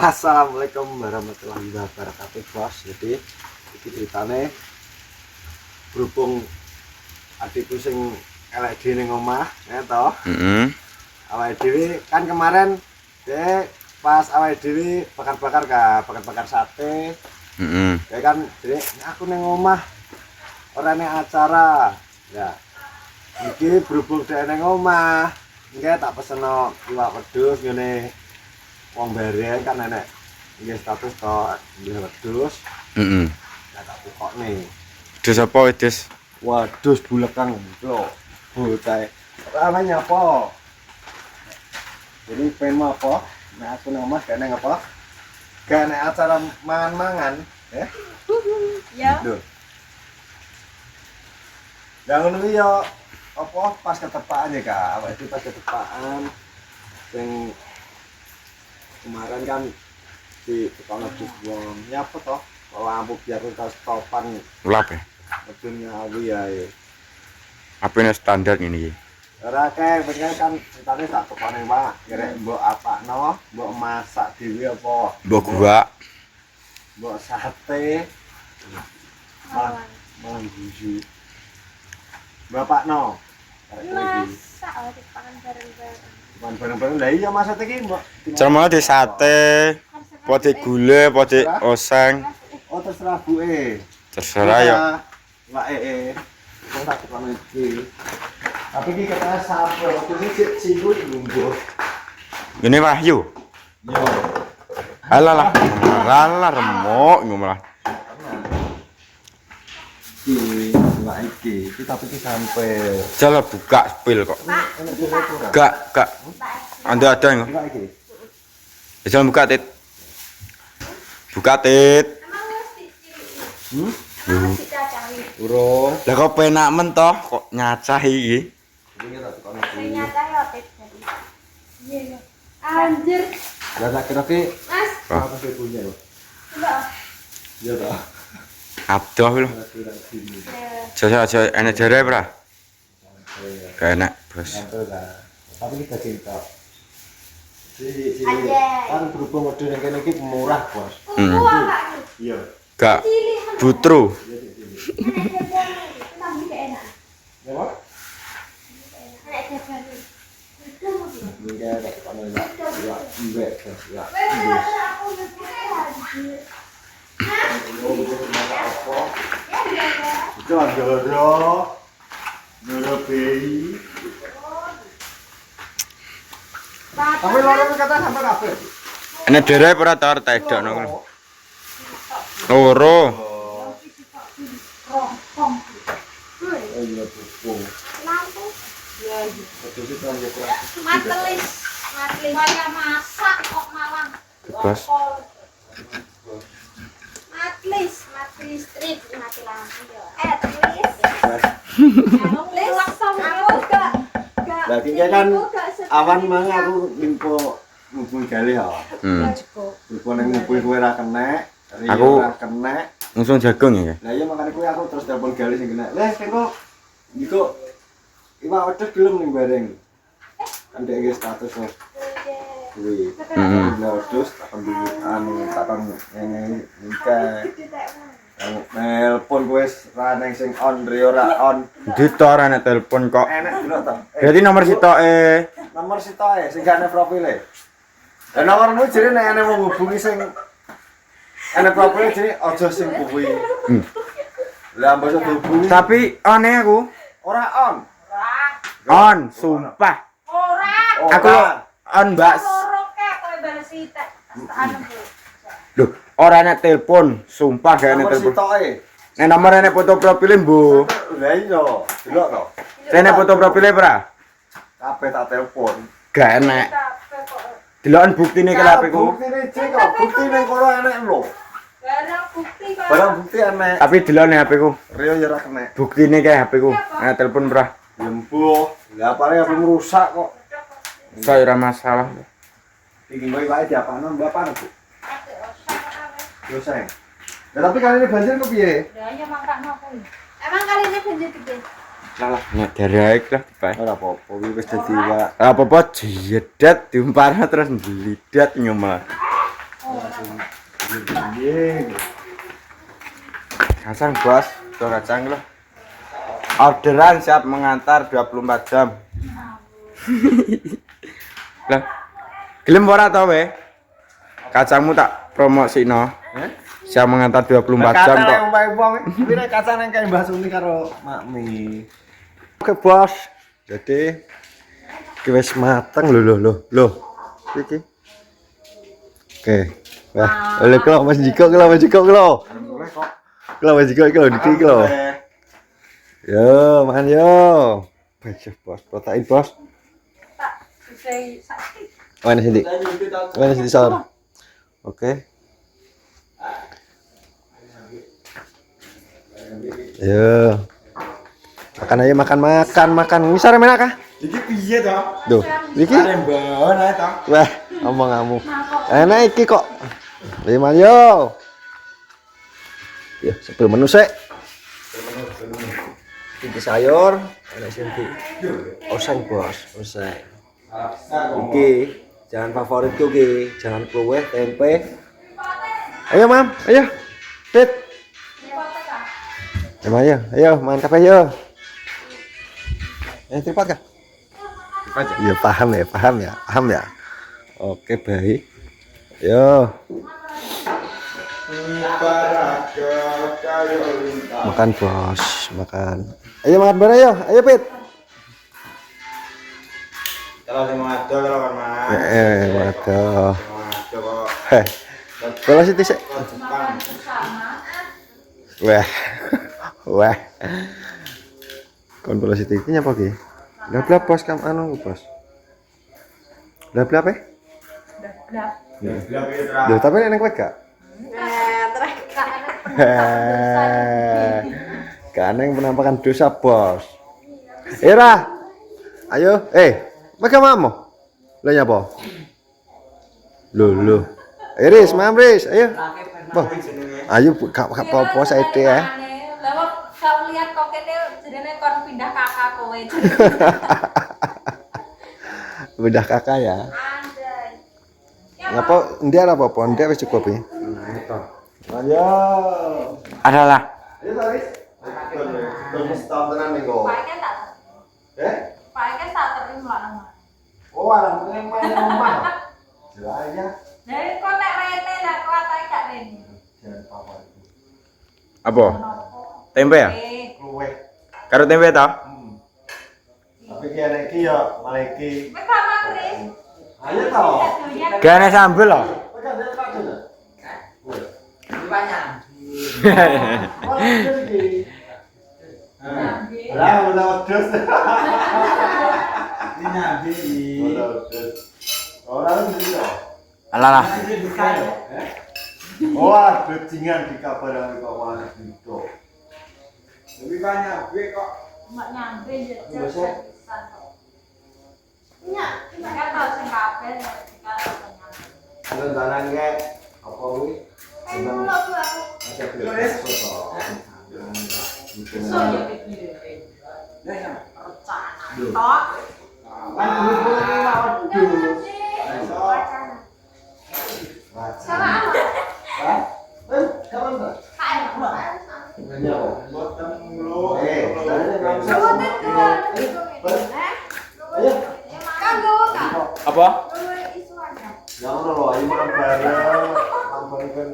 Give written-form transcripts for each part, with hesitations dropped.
Assalamualaikum warahmatullahi wabarakatuh, bos. Jadi iki ceritane berhubung adikku sing elek dhewe ning omah, ya toh. Awake dhewe kan kemarin pas awake dhewe bakar-bakar sate. Ya kan, Dek, aku ning omah ora ning acara. Ya. Iki berhubung dhek ning omah, nggih tak peseno iwak wedhus ngene. Wong bareng kan enek nggih status to nggih wedhus. Ya tak tukokne. Wedhus apa wedhus? Wedhus bulekang lho. Bocah. Namanya apa? Jadi pengen mau apa? Nek aku nang omah gak neng apa? Gak nek acara mangan-mangan, ya. Ya. Lho. Lah ngono iki yo apa pas ketepaan ya, Kak. Awake iki pas ketepaan sing kemarin kan di tukang ngebus wong ya apa toh lampu biar kita stopan Lap ya? mobilnya awi ya Apa ini standar ini? ora kayak bener kan ceritanya tak tukane Pak kira mbok apakno mbok masak dhewe apa Mbok gua mbok sate malang buju bapakno Masak oh dipangan bareng-bareng. bareng-bareng lah iya masak iki mbok cermal di sate, pode gule, pode oseng. oh terserah buke Terserah ya. Mbak wong tak tukang iki tapi iki katanya sapo waktu ini cigut lumbuh Ini Wahyu. yo Alah remuk ngomong lah. Mbak iki tapi iki sampai Jalan buka spil kok. Gak. Anda ada yang? Mbak iki Jalan buka tit. Buka tit. Emang wis diciri. Emang dicacahi. urung Lah kok penak men toh kok nyacah iki. iki tak tukang Sing iki nyacahi otit jadi. Iya ya. Anjir. lah tak kira ki Mas, apa sih punya lo coba. iya toh Adoh lho. kira sini Jaja enak jare pra. Gak enak, Bos. sampai lah tapi kita cinta si Anjay. kan berhubung wedhus yang kene iki murah bos Tunggu Kak. iya Gak Cilik men. butru. Enak jajan. Tambah gak enak. ya Pak Enak jajan. Itu mesti. enggak tak tukang ya mbek ya Wes aku ngerti anjir. oh bisa masak apa Ya ya. itu Doro bayi tapi lorong kata sampai kafe Enak jare ora tar tedokno ngono. Loro. Rompong. oh iya pupung Lampu. Ya iya. betul sih kan ya kurang Matelis. Saya masak kok malang. Bebas. Matlis street mati lampu ya. Tulis. Tulis langsung enggak. lagi kan awan mang aku info ngumpul gali ya info nang ngumpul kowe ra kena Aku- ora kena Langsung jagung ya. lah iya makane kowe aku terus telepon gali sing kena leh kok iku iwak wedhus gelem ning bareng kan dhek iki status wis kuwi lah wedhus takon duwitan takon ngene nikah nelpon kowe ra neng sing on rio ora on Ditor enak telepon kok. enak dulu to Berarti nomor sitoke. nomor sitoke sing gak ana profile dan nomormu jadi nek ana wong hubungi sing ana profile jadi aja sing kuwi lah mbok hubungi Tapi aneh aku. ora on On, sumpah. Ora. Aku on, Mbak. Loro kek kowe bales sitek. Anu Bu. Loh, ora enak telepon, sumpah gak enak nomor telepon. sitoke Nek nomor enak foto profile, Bu. lah iya delok to Enak foto profile, Pra? kabeh tak telepon Gak enak. Kabeh kok. Deloken buktine ke HP-ku. buktine cek kok bukti ning kono enek lho Barang bukti kok. barang bukti enek Tapi deloken HP-ku. rio ya ora kena Buktine ke HP-ku. Enak telepon, Pra. lembuh lah paling aku rusak kok Saya ora masalah. iki kowe wae diapano bapak Bu yo sayang ya tapi kali ini banjir kok piye Ya ya mangkakno aku. Emang kali ini banjir gede. Lah, nek derek lah dipae. ora apa-apa iki wis dadi wae Apa-apa jedet diumparno terus nglidat nyomel. Kacang bos, tuh kacang loh. Orderan siap mengantar 24 jam. Lah, gelem ora to we? Kacangmu tak promosino. Siap mengantar 24 jam kok. Kuwi nek kacang nang kae Mbah Suni karo Makmi. Oke, Bos. Jadi iki wis mateng lho. Iki. Oke. Wah, oleh klo Mas Jiko klo. Klo Mas Jiko klo iki klo. Yo, makan yo. Baik, Bos. Protein, Bos. Mana sini sahur. Oke. Yo. Makan. Ngisar menak kah? Iki piye to? Duh, iki. Rembon ae to. Wah, ngomong kamu. Enak iki kok. Lima yo. Ya, sebelum menu sik. Iki sayur, ada sini. Oseng, Bos. Oseng. Iki jangan favoritku ki, jangan kue, tempe. Ayo, Mam. Ayo. Tit. Ayo, main kafe yo. Tripod kah? Iya, paham ya. Oke, baik. Ayo. Makan, Bos, makan. Ayo makan bareng yo. Ayo, Pit. Kalau sing ado kalau kan Mas. Waduh. Ado kok. Kalau sih sik. Wah. Kon bola Siti iki nyapa ki? Lah Bos kam anu Bos. Lah apa? Lah tapi nek kowe gak? Kaneng penampakan dosa, Bos. Era. Ayo, mereka mamo. Lah nyapa? Lho. Iris, Mamris, ayo. Boh. Ayo kak apa saya ya. Lah kau lihat kok kene jenenge kon pindah kakak kowe. Pindah kakak ya. Ngapa ndia apa ndia wis cukup ya. Ayo. Adalah. Ayo Taris. Tunggu stop tenan nih kok. Pakai tak? Pakai tak terima lah. Oh, orang main rumah. Jelas ya. Dari kok nek rene lah kok atake gak rene. Jangan apa itu. Apa? Tempe ya? Kue. Karo tempe to? Tapi ki ana iki ya, malah iki. Wis sama Kris. Ayo to. Gak ada sambel loh. Lah udah terus. Ini nabi. Orang itu. Alah. Oh, ada jingan di kabar yang Pak Wali itu. Lebih banyak gue kok. Mak nyampe jejak pisan kok. Nya, kan tahu sing kabeh kan Ada dalan ge apa kuwi? Ayo lo aku. Ada beres foto. So ya iki. Rencana. Tok. Kan dulu lawan dulu. Sama apa? Hah? Kawan tak? Kayak apa? Iya. Boten lu. Ayo. Kan gowo kan? Apa? Ya ngono lho, ayo makan bareng. Makan kan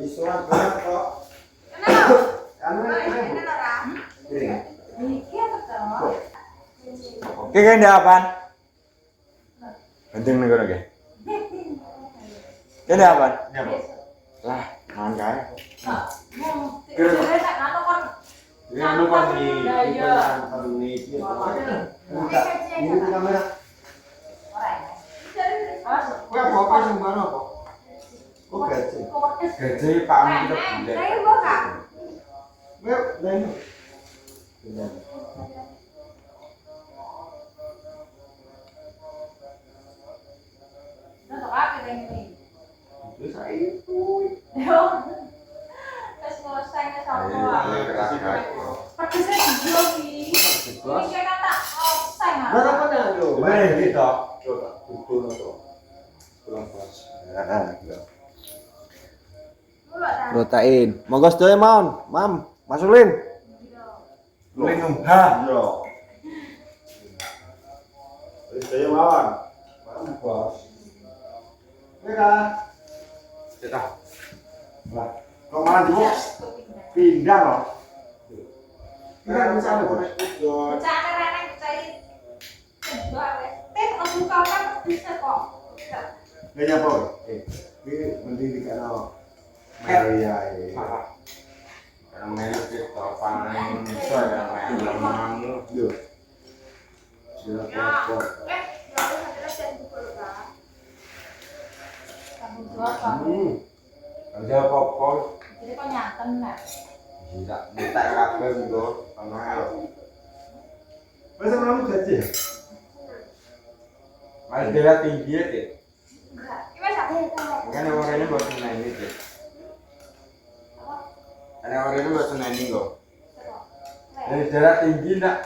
isuan bareng kok. Kenapa? Anu Ini ora. ini. Iki apa to? Oke kan dia apaan? Penting nih gue. Ini apaan? Lah, mangan kae. Kira tak ngato kon. Ini lu kan ini ini. Ini kamera. Kowe apa sing mana kok? Oh, gaji. Gaji Pak Amin itu gede. Saya buka. Kowe lain. Untuk apa ini? Wis itu. Yo. Terus selesai ke sama. Pedesnya dijolo iki. Iki kan tak offside. Berapa nih lho? Weh, gitu. Coba kudu to. kurang pas. Nah, gitu. Mula dah. Protein. Monggo sedaya mawon, Mam. Masulin. Lingum ha. Yo. Sedaya mawon. Mam, Bos. Ya kan? Kita. Lah, kok malah di pindah loh. Pindah bisa lho, Bos. Bercanda Rana percaya. Kedua wes. Aku buka kan bisa kok. Lah nyapa? Iki mending dikano Maria iki. Karena melu kita panen saya melu mangu. Yo. Sila kok. Lalu ada yang buka lah. Kamu dua apa? Ada apa-apa. Jadi kok nyaten lah. Tidak, minta kabel nggo pamane. Masa kamu gaji ya? Mas dia tinggi ya, Dik. Enggak. Ini satu. Makanya orang ini buat senang ini, Dik. Ada orang ini buat senang ini, kok. Dari jarak tinggi enggak?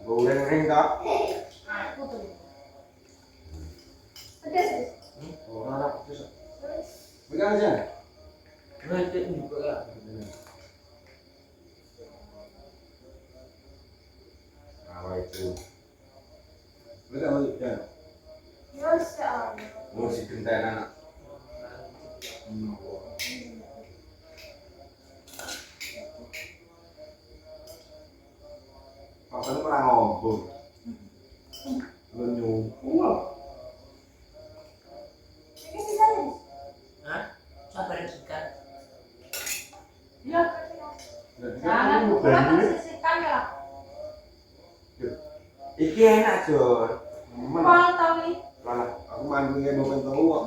Gue uring-uring tak? Aku tuh. Pedas. Oh, anak bisa. Pegang aja. Nanti juga. Apa itu? Pegang aja. Masya Allah. Musik gentena anak. Papanya pernah ngomong. Lu nyumpul. Ini sisanya. Hah? Sabar ikan. Iya. Jangan bukan sisihkan ya. Iki enak, Jor. Kalau tahu nih. Lah, Aku main punya momen tahu kok.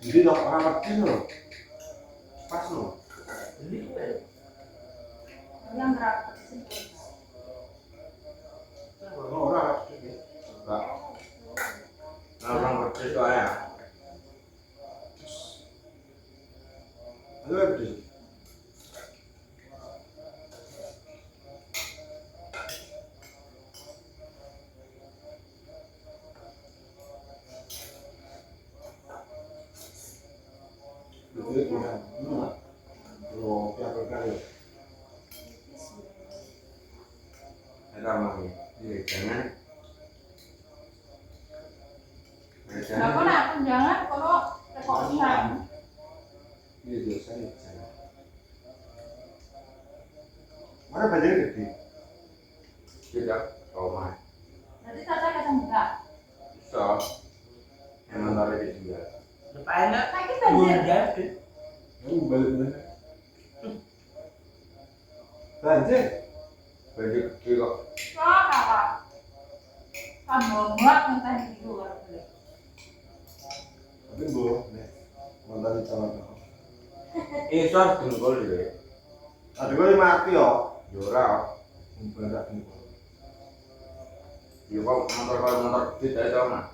Jadi dok amat loh. Pas loh. Ini Yang berapa? Orang. Enggak. Orang pedes soalnya. Ada apa sih? Itu kurang. Kalau pihak terkait. Ada mah ya. Iya, jangan. Nah, kok nak jangan kalau tekok siang. Iya biasa ya. Mana banjir gede? Tidak, kau mah. Nanti tata kadang enggak. So, emang tarik di juga. depannya Lagi banjir. jadi. Balik mana? Banjir? Bagi kecil kok. Wah, kakak. Kamu buat minta di luar boleh. Tapi gue, nih, mantan calon. Isor dengkul deh. Ada gue mati yo. Jora. Berat nih. Ya kok motor tidak itu mah.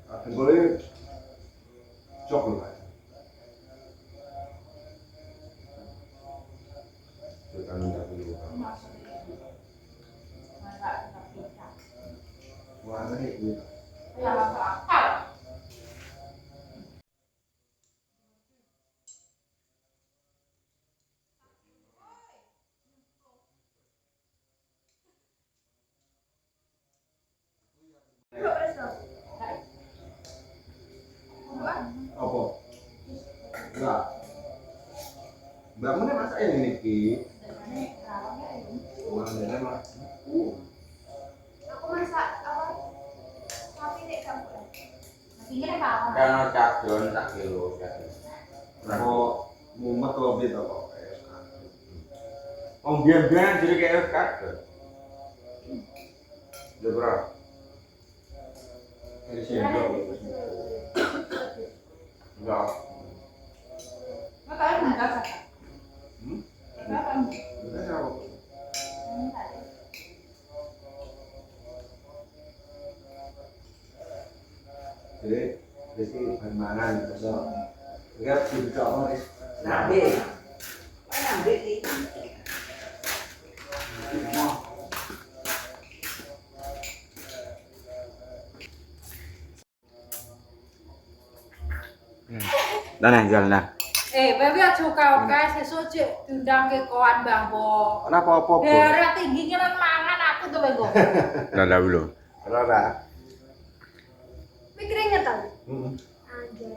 Ada gue cok loh. Kita minta dulu. Maksudnya itu. Masa kita pisah. Wah, ini. Ya, masuk akal. Apa? Enggak. Bangunnya masa ini Ki? Mana mah? Aku masak apa? Tapi tidak kamu. Nanti kita bawa. Karena cakdon tak kilo. Mau mumet atau beda kok? Om biar-biar jadi kayak cakdon. Jebra. Ini sih enggak. Enggak. Makanya enggak kakak. Enggak kamu. Enggak tahu. Jadi permainan besok. Enggak bisa apa nih? Nabi. Nabi ini. Mau Nah, jalan nah. Baby aja oke sesuk cek diundang ke koan Bang Bo. Ora apa-apa, Bu. Daerah tinggi kan mangan aku tuh Bang. Dah belum. Ora. Mikirnya tau. Heeh. Anjir.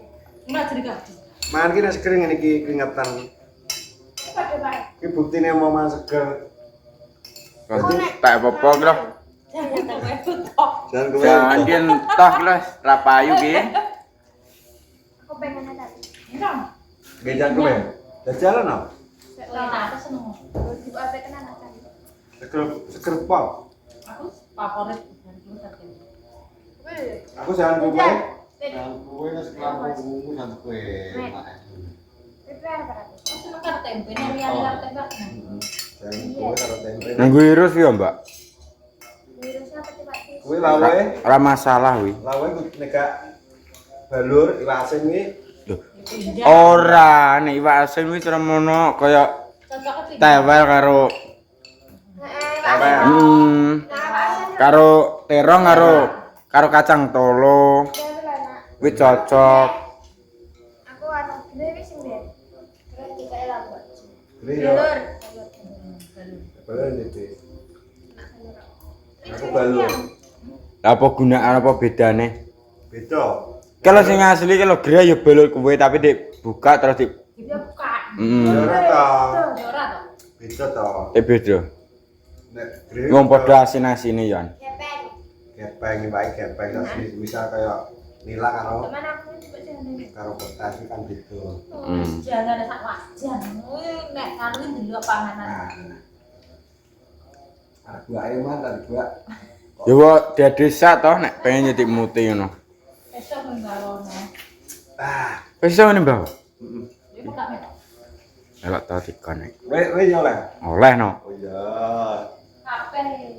Mbak cerita. Mangan ki nek kering ngene iki keringetan. Pada baik. Iki buktine mau mangan seger. Tak apa-apa loh. Jangan tambah tok. Jangan kowe. Jangan dia entah lah, rapayu ki. Aku pengen ada. Enggak. Gejan kowe. Jalan no. Aku seneng. Di apa tenan aja. Seger pol. Aku favorit Aku jangan kowe. Jangan kowe wis kelambu jangan kowe. Prepare berarti. Aku seneng karo tempe, nek lihat tempe. Jangan kowe karo tempe. Nunggu virus ya, Mbak. Virus apa sih Pak? Kowe lawe, Ora masalah wi. lawe nek gak balur iwak asin iki Ora, nek iwak asin wis remono kaya Cocok tewel karo karo terong karo kacang tolo. Wis cocok. Aku anak gede wis sing biyen. Terus dikae lambat. Gede yo. Balur iki. Aku balur. Lah apa gunaan apa bedane? Beda. Kalau sing asli kalau grea ya balur kowe tapi dibuka terus di Dia buka. Ora ta. Ya ora to. Beda ta. beda. Nek gede Wong padha asin-asine ya. Gepeng. gepeng wae gepeng bisa kaya nila karo Teman aku coba jangan. karo betas iki kan beda. Jangan sak wajan. Nek karo ndelok panganan. Aku ae mah tadi gua. Ya kok dia desa toh nek pengen nyetik muti ngono. Besok menggawono. Ah, Wis iso ngene, Mbah. Iku tak metok. Elok ta dikonek. we yo lah. Oleh no. Oh iya. Kabeh.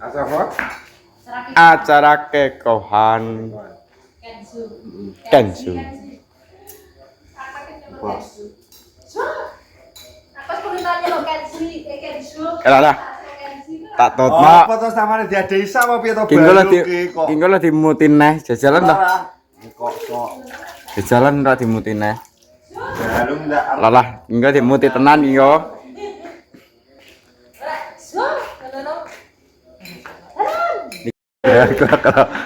Asa kok? Seraki. Acara kekohan. Kensu. Kensu. Bos. Aku kudu tanya lo Kensu. Elok lah. Tak tot Oh, mak. apa to samane dia desa apa piye to Kingko lah balu ki kok. kingko lah dimutin neh jajalan toh. Kok Jajalan ora dimutin neh. balu ndak Lalah, kingko dimuti tenan kingko. ya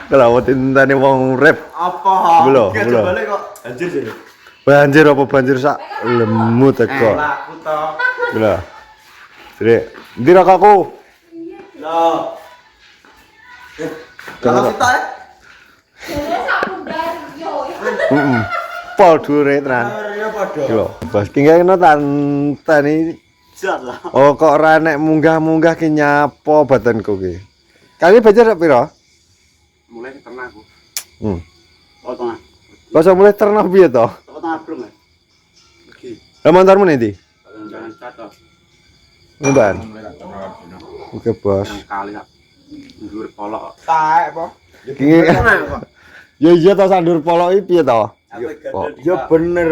kalau tintane wong urip Apa? Belum, belum. Balik kok. Anjir sih. banjir apa banjir sak lemu teko. Laku toh. Lha. Sire, ndi rokokku? Loh. Kalau kita heeh. Pol dure tenan. ya padha. Yo, bos kengene tanteni. Jalah. Oh, kok ora nek munggah-munggah ki nyapo badanku ki. Kali banjir piro? Mulai ternak aku. Oh, tengah. Kok mulai ternak piye to? Tengah belum ya? Iki. Lah montormu ndi? Jangan catat. Mban. Mulai ternak. Oke, bos. Kali kak. Ndur polok. Taek apa? Ki ya iya to sandur polok iki piye to? Ya bener.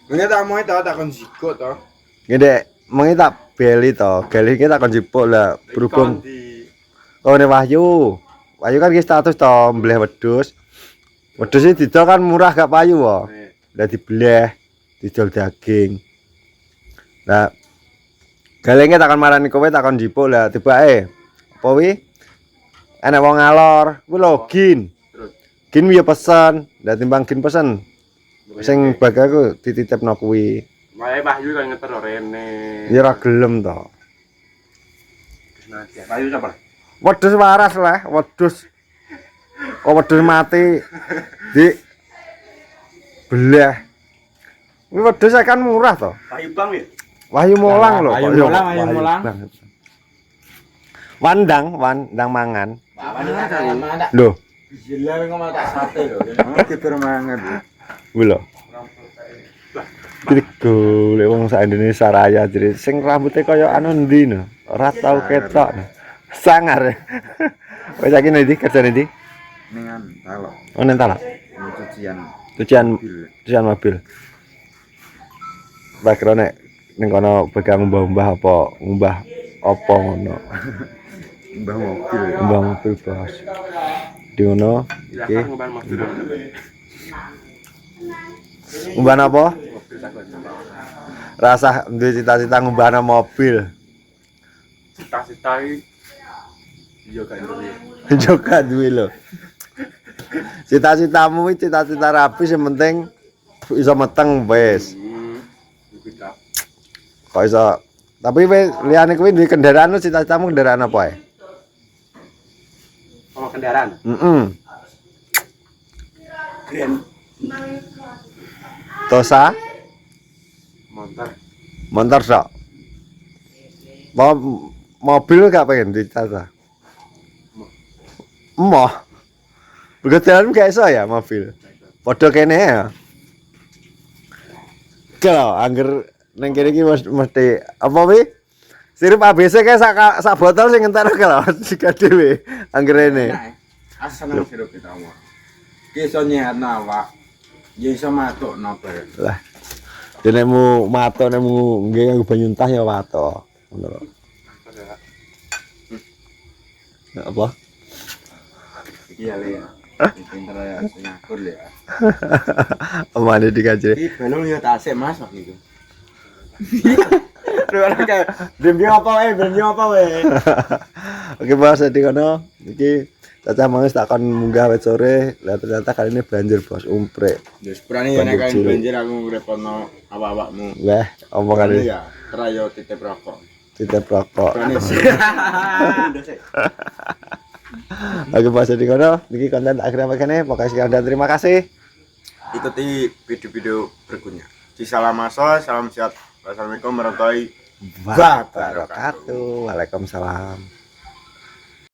Ini tak mau itu takon sigo toh. Ngene mengi tak beli to. Gali iki tak kon jipuk lah berhubung oh ne Wahyu. Wahyu kan ki status to mbleh wedhus. Wedhus iki didol kan murah gak payu wo. Lah dibleh, didol daging. Lah galenge takon marani kowe takon jipuk lah tibake. Apa wi? Enak wong ngalor, kuwi lho gin. Gin ya pesen, lah timbang gin pesen. Sing bagaku dititipno kuwi. Wae Wahyu kan ngeter rene. Ya ora gelem to. Wahyu sapa? Wedhus waras lah, wedhus. Kok wedhus mati di belah. Kuwi wedhus kan murah to. Wahyu Bang ya? Wahyu Molang lho. Wahyu kok. Molang, Wahyu Molang. Bang. Wandang mangan. Mana? Lho, Gila ngomong tak sate lho. Kita mangan. kuwi lho. Iki golek wong sak Indonesia Raya jadi sing rambutnya kaya anu ndi no. Ora tau ketok. No. Sangar. Wis saiki ndi kerjane ndi? Ningan talok. Oh nang talak. Cucian mobil. Background ning kono pegang mbah-mbah apa ngumbah apa ngono. Mbah mobil. Mbah mobil bos. Di ngono iki Ngubah apa? Rasa duwe cita-cita ngubah mobil. Cita-cita iki yo gak duwe. Juga duwe lho. Cita-citamu iki cita-cita rapi sing penting iso meteng wis. Iku tak. Kok iso tapi we liyane kuwi duwe kendaraan cita-citamu kendaraan apa ae? Oh, kendaraan. Heeh. Grand Tosa, motor. motor sok. Mau mobil gak pengen dicata. Emoh. Begodalan gak iso ya mobil. Padha kene ya. Kalau angger nang kene iki mesti apa wi? Sirup ABC kae sak botol sing entek kalau sika dhewe angger rene. Asal nang sirup kita mau. Ki iso nyehatno awak. Ya iso matukno bareng. Lah. Dene mu mato nemu nggih nganggo banyu entah ya wato. Ngono lho. Apa? Iki ya le. Pinter ya sing ngakur le. Amane dikaje. Iki balung yo tasik Mas kok iku. Review apa wae? Review apa wae? Oke, Bos, jadi kono iki Caca mau takon munggah wit sore, lah ternyata kali ini banjir, Bos, umprek. Ya seprane ya nek kain banjir aku ngrepotno awak-awakmu. Wah, omongan iki Ya, trayo titip rokok. titip rokok. Sih. Oke, Bos, jadi kono iki konten akhirnya begini. Pokoknya sekian dan terima kasih. Ikuti video-video berikutnya. Di salam maso, salam sehat. Wassalamualaikum warahmatullahi Wabarakatuh. Waalaikumsalam.